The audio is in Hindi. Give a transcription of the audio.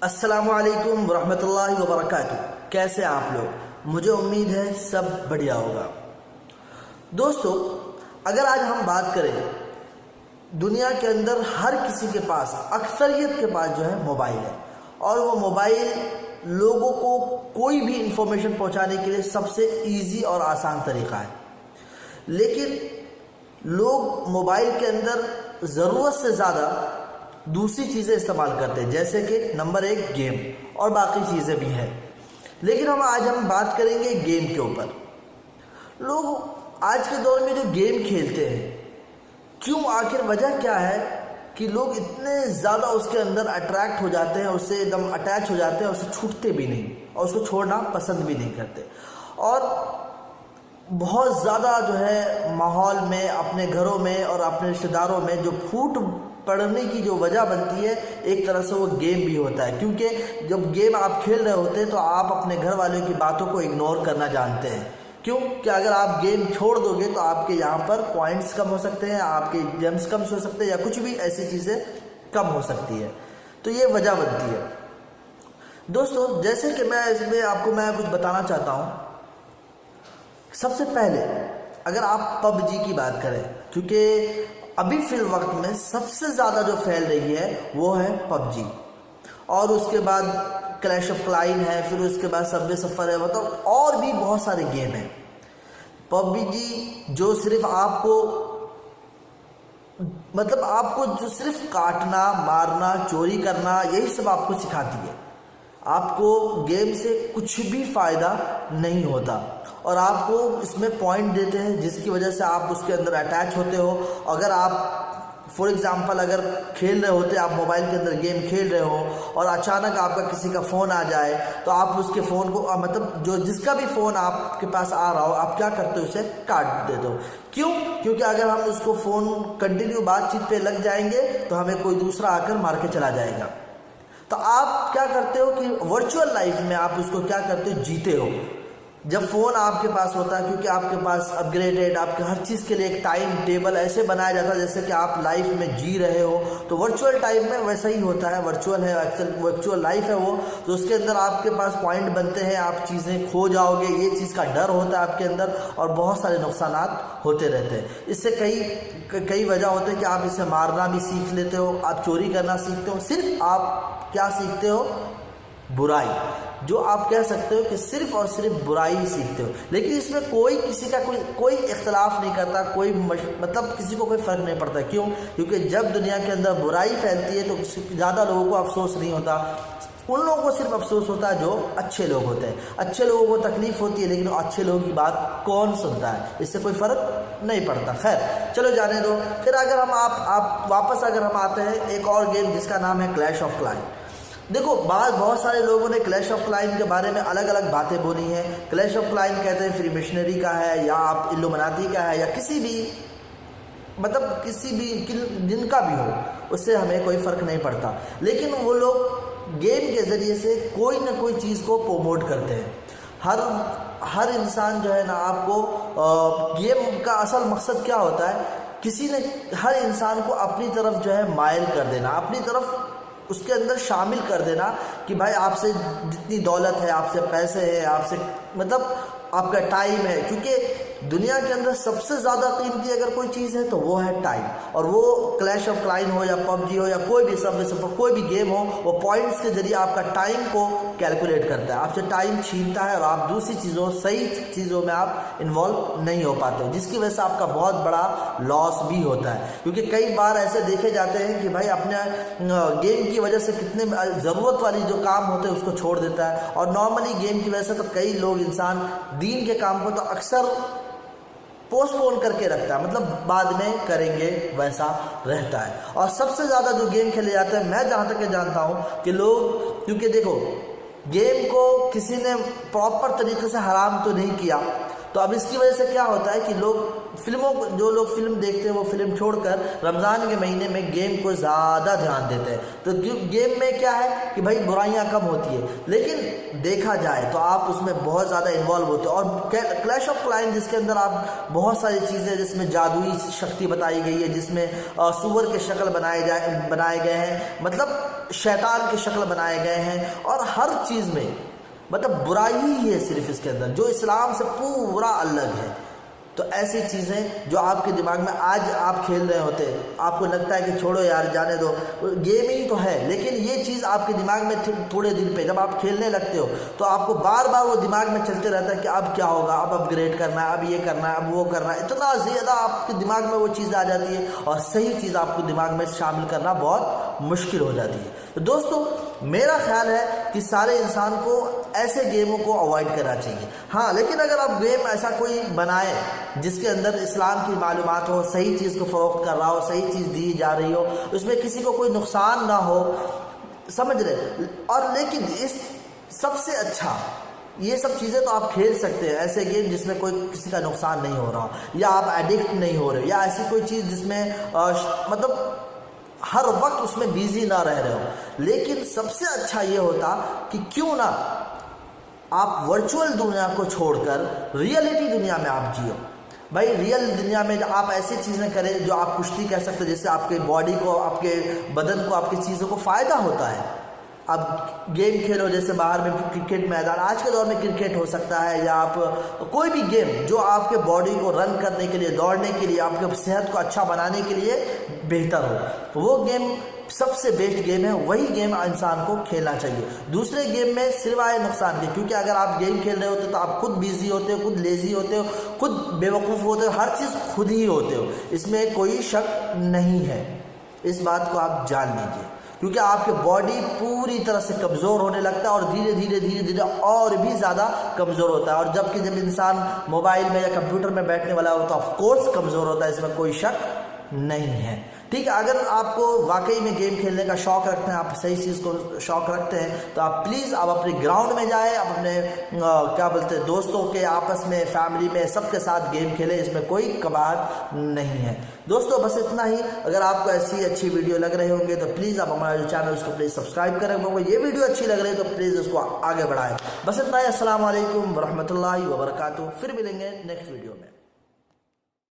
अस्सलामुअलैकुम वरहमतुल्लाहि वबरकातुहू। कैसे आप लोग? मुझे उम्मीद है सब बढ़िया होगा। दोस्तों, अगर आज हम बात करें, दुनिया के अंदर हर किसी के पास, अक्सरियत के पास जो है मोबाइल है, और वो मोबाइल लोगों को कोई भी इंफॉर्मेशन पहुंचाने के लिए सबसे इजी और आसान तरीका है। लेकिन लोग मोबाइल के अंदर ज़रूरत से ज़्यादा दूसरी चीज़ें इस्तेमाल करते हैं, जैसे कि नंबर 1 गेम, और बाकी चीज़ें भी हैं। लेकिन आज हम बात करेंगे गेम के ऊपर। लोग आज के दौर में जो गेम खेलते हैं, क्यों, आखिर वजह क्या है कि लोग इतने ज़्यादा उसके अंदर अट्रैक्ट हो जाते हैं, उससे एकदम अटैच हो जाते हैं, उससे छूटते भी नहीं और उसको छोड़ना पसंद भी नहीं करते। और बहुत ज़्यादा जो है माहौल में, अपने घरों में और अपने रिश्तेदारों में जो फूट पड़ने की जो वजह बनती है, एक तरह से वो गेम भी होता है। क्योंकि जब गेम आप खेल रहे होते हैं तो आप अपने घर वालों की बातों को इग्नोर करना जानते हैं। क्यों? कि अगर आप गेम छोड़ दोगे तो आपके यहाँ पर पॉइंट्स कम हो सकते हैं, आपके जेम्स कम हो सकते हैं, या कुछ भी ऐसी चीज़ें कम हो सकती है। तो ये वजह बनती है। दोस्तों, जैसे कि मैं इसमें आपको कुछ बताना चाहता हूँ। सबसे पहले अगर आप पबजी की बात करें, क्योंकि अभी फिल वक्त में सबसे ज़्यादा जो फैल रही है वो है पबजी, और उसके बाद क्लैश ऑफ क्लाइन है, फिर उसके बाद सबवे सफ़र है, मतलब और भी बहुत सारे गेम हैं। पबजी जो सिर्फ आपको आपको जो सिर्फ काटना, मारना, चोरी करना, यही सब आपको सिखाती है। आपको गेम से कुछ भी फ़ायदा नहीं होता, और आपको इसमें पॉइंट देते हैं जिसकी वजह से आप उसके अंदर अटैच होते हो। अगर आप फॉर एग्ज़ाम्पल अगर खेल रहे होते, आप मोबाइल के अंदर गेम खेल रहे हो और अचानक आपका किसी का फ़ोन आ जाए, तो आप उसके फ़ोन को जो जिसका भी फ़ोन आपके पास आ रहा हो, आप क्या करते हो, उसे काट देते हो। क्यों? क्योंकि अगर हम उसको फ़ोन कंटिन्यू बातचीत पे लग जाएंगे तो हमें कोई दूसरा आकर मार के चला जाएगा। तो आप क्या करते हो कि वर्चुअल लाइफ में आप उसको क्या करते हो, जीते हो। जब फ़ोन आपके पास होता है, क्योंकि आपके पास अपग्रेडेड, आपके हर चीज़ के लिए एक टाइम टेबल ऐसे बनाया जाता है जैसे कि आप लाइफ में जी रहे हो, तो वर्चुअल टाइम में वैसा ही होता है। वर्चुअल है, एक्चुअल वर्चुअल लाइफ है वो, तो उसके अंदर आपके पास पॉइंट बनते हैं, आप चीज़ें खो जाओगे, ये चीज़ का डर होता है आपके अंदर, और बहुत सारे नुकसानात होते रहते हैं। इससे कई वजह होते हैं कि आप इसे मारना भी सीख लेते हो, आप चोरी करना सीखते हो। सिर्फ आप क्या सीखते हो? बुराई। जो आप कह सकते हो कि सिर्फ और सिर्फ बुराई ही सीखते हो। लेकिन इसमें कोई किसी का कोई इख्तलाफ नहीं करता, कोई किसी को कोई फ़र्क नहीं पड़ता। क्यों? क्योंकि जब दुनिया के अंदर बुराई फैलती है तो ज़्यादा लोगों को अफसोस नहीं होता। उन लोगों को सिर्फ अफसोस होता है जो अच्छे लोग होते हैं। अच्छे लोगों को तकलीफ़ होती है, लेकिन अच्छे लोगों की बात कौन सुनता है? इससे कोई फ़र्क नहीं पड़ता। खैर, चलो जाने दो। फिर अगर हम आप वापस अगर हम आते हैं एक और गेम जिसका नाम है क्लैश ऑफ क्लाइन। देखो, बहुत सारे लोगों ने क्लैश ऑफ क्लाइन के बारे में अलग अलग बातें बोली हैं। क्लैश ऑफ क्लाइन कहते हैं फ्री मिशनरी का है, या आप इल्लुमिनाती का है, या किसी भी जिनका भी हो, उससे हमें कोई फ़र्क नहीं पड़ता। लेकिन वो लोग गेम के ज़रिए से कोई ना कोई चीज़ को प्रमोट करते हैं। हर इंसान जो है ना, आपको गेम का असल मकसद क्या होता है, हर इंसान को अपनी तरफ जो है मायल कर देना, अपनी तरफ उसके अंदर शामिल कर देना कि भाई आपसे जितनी दौलत है, आपसे पैसे हैं, आपसे आपका टाइम है। क्योंकि दुनिया के अंदर सबसे ज़्यादा कीमती अगर कोई चीज़ है तो वो है टाइम। और वो क्लैश ऑफ क्लाइन हो, या पबजी हो, या कोई भी कोई भी गेम हो, वो पॉइंट्स के ज़रिए आपका टाइम को कैलकुलेट करता है, आपसे टाइम छीनता है, और आप दूसरी सही चीज़ों में आप इन्वॉल्व नहीं हो पाते हो, जिसकी वजह से आपका बहुत बड़ा लॉस भी होता है। क्योंकि कई बार ऐसे देखे जाते हैं कि भाई अपने गेम की वजह से कितने ज़रूरत वाली जो काम होते हैं उसको छोड़ देता है। और नॉर्मली गेम की वजह से तो कई लोग इंसान दीन के काम को तो अक्सर पोस्टपोन करके रखता है, बाद में करेंगे वैसा रहता है। और सबसे ज़्यादा जो गेम खेले जाते हैं, मैं जहाँ तक जानता हूँ कि लोग, क्योंकि देखो गेम को किसी ने प्रॉपर तरीके से हराम तो नहीं किया, तो अब इसकी वजह से क्या होता है कि जो लोग फिल्म देखते हैं वो फिल्म छोड़कर रमज़ान के महीने में गेम को ज़्यादा ध्यान देते हैं। तो गेम में क्या है कि भाई बुराइयां कम होती है, लेकिन देखा जाए तो आप उसमें बहुत ज़्यादा इन्वॉल्व होते हो। और क्लैश ऑफ क्लाइन जिसके अंदर आप बहुत सारी चीज़ें, जिसमें जादुई शक्ति बताई गई है, जिसमें सूअर के शक्ल बनाए गए हैं, शैतान की शक्ल बनाए गए हैं और हर चीज़ में मतलब बुराई ही है सिर्फ इसके अंदर, जो इस्लाम से पूरा अलग है। तो ऐसी चीज़ें जो आपके दिमाग में आज आप खेल रहे होते, आपको लगता है कि छोड़ो यार जाने दो, गेम ही तो है, लेकिन ये चीज़ आपके दिमाग में थोड़े दिन पे जब आप खेलने लगते हो तो आपको बार बार वो दिमाग में चलते रहता है कि अब क्या होगा, अब अपग्रेड करना है, अब ये करना है, अब वो करना है। इतना ज़्यादा आपके दिमाग में वो चीज़ आ जाती है और सही चीज़ आपको दिमाग में शामिल करना बहुत मुश्किल हो जाती है। तो दोस्तों मेरा ख्याल है कि सारे इंसान को ऐसे गेमों को अवॉइड करना चाहिए। हाँ, लेकिन अगर आप गेम ऐसा कोई बनाए जिसके अंदर इस्लाम की मालूमात हो, सही चीज़ को फ़रोख्त कर रहा हो, सही चीज़ दी जा रही हो, उसमें किसी को कोई नुकसान ना हो, समझ रहे, और लेकिन इस सबसे अच्छा ये सब चीज़ें तो आप खेल सकते हैं, ऐसे गेम जिसमें कोई किसी का नुकसान नहीं हो रहा, या आप एडिक्ट नहीं हो रहे, या ऐसी कोई चीज़ जिसमें मतलब हर वक्त उसमें बिजी ना रह रहे हो। लेकिन सबसे अच्छा ये होता कि क्यों ना आप वर्चुअल दुनिया को छोड़कर रियलिटी दुनिया में आप जियो। भाई रियल दुनिया में आप ऐसी चीज़ें करें जो आप कुश्ती कह सकते हो, जिससे आपके बॉडी को, आपके बदन को, आपकी चीज़ों को फ़ायदा होता है। आप गेम खेलो, जैसे बाहर में क्रिकेट मैदान, आज के दौर में क्रिकेट हो सकता है, या आप कोई भी गेम जो आपके बॉडी को रन करने के लिए, दौड़ने के लिए, आपके सेहत को अच्छा बनाने के लिए बेहतर हो, वो गेम सबसे बेस्ट गेम है, वही गेम इंसान को खेलना चाहिए। दूसरे गेम में सिवाय नुकसान के, क्योंकि अगर आप गेम खेल रहे होते तो आप खुद बिजी होते हो, खुद लेजी होते हो, खुद बेवकूफ़ होते हो, हर चीज़ खुद ही होते हो, इसमें कोई शक नहीं है। इस बात को आप जान लीजिए, क्योंकि आपके बॉडी पूरी तरह से कमज़ोर होने लगता है और धीरे धीरे और भी ज़्यादा कमज़ोर होता है। और जब इंसान मोबाइल में या कंप्यूटर में बैठने वाला हो तो ऑफ कोर्स कमज़ोर होता है, इसमें कोई शक नहीं है। ठीक है, अगर आपको वाकई में गेम खेलने का शौक़ रखते हैं, आप सही चीज़ को शौक़ रखते हैं, तो आप प्लीज़ आप अपने ग्राउंड में जाएं, आप अपने क्या बोलते हैं दोस्तों के आपस में, फैमिली में, सबके साथ गेम खेलें, इसमें कोई कबाड़ नहीं है। दोस्तों बस इतना ही। अगर आपको ऐसी अच्छी वीडियो लग रहे होंगे तो प्लीज़ आप हमारा जो चैनल उसको प्लीज़ सब्सक्राइब करें। ये वीडियो अच्छी लग रही है तो प्लीज़ उसको आगे बढ़ाएं। बस इतना ही। अस्सलाम वालेकुम वरहमतुल्लाहि वबरकातुहू। फिर मिलेंगे नेक्स्ट वीडियो में।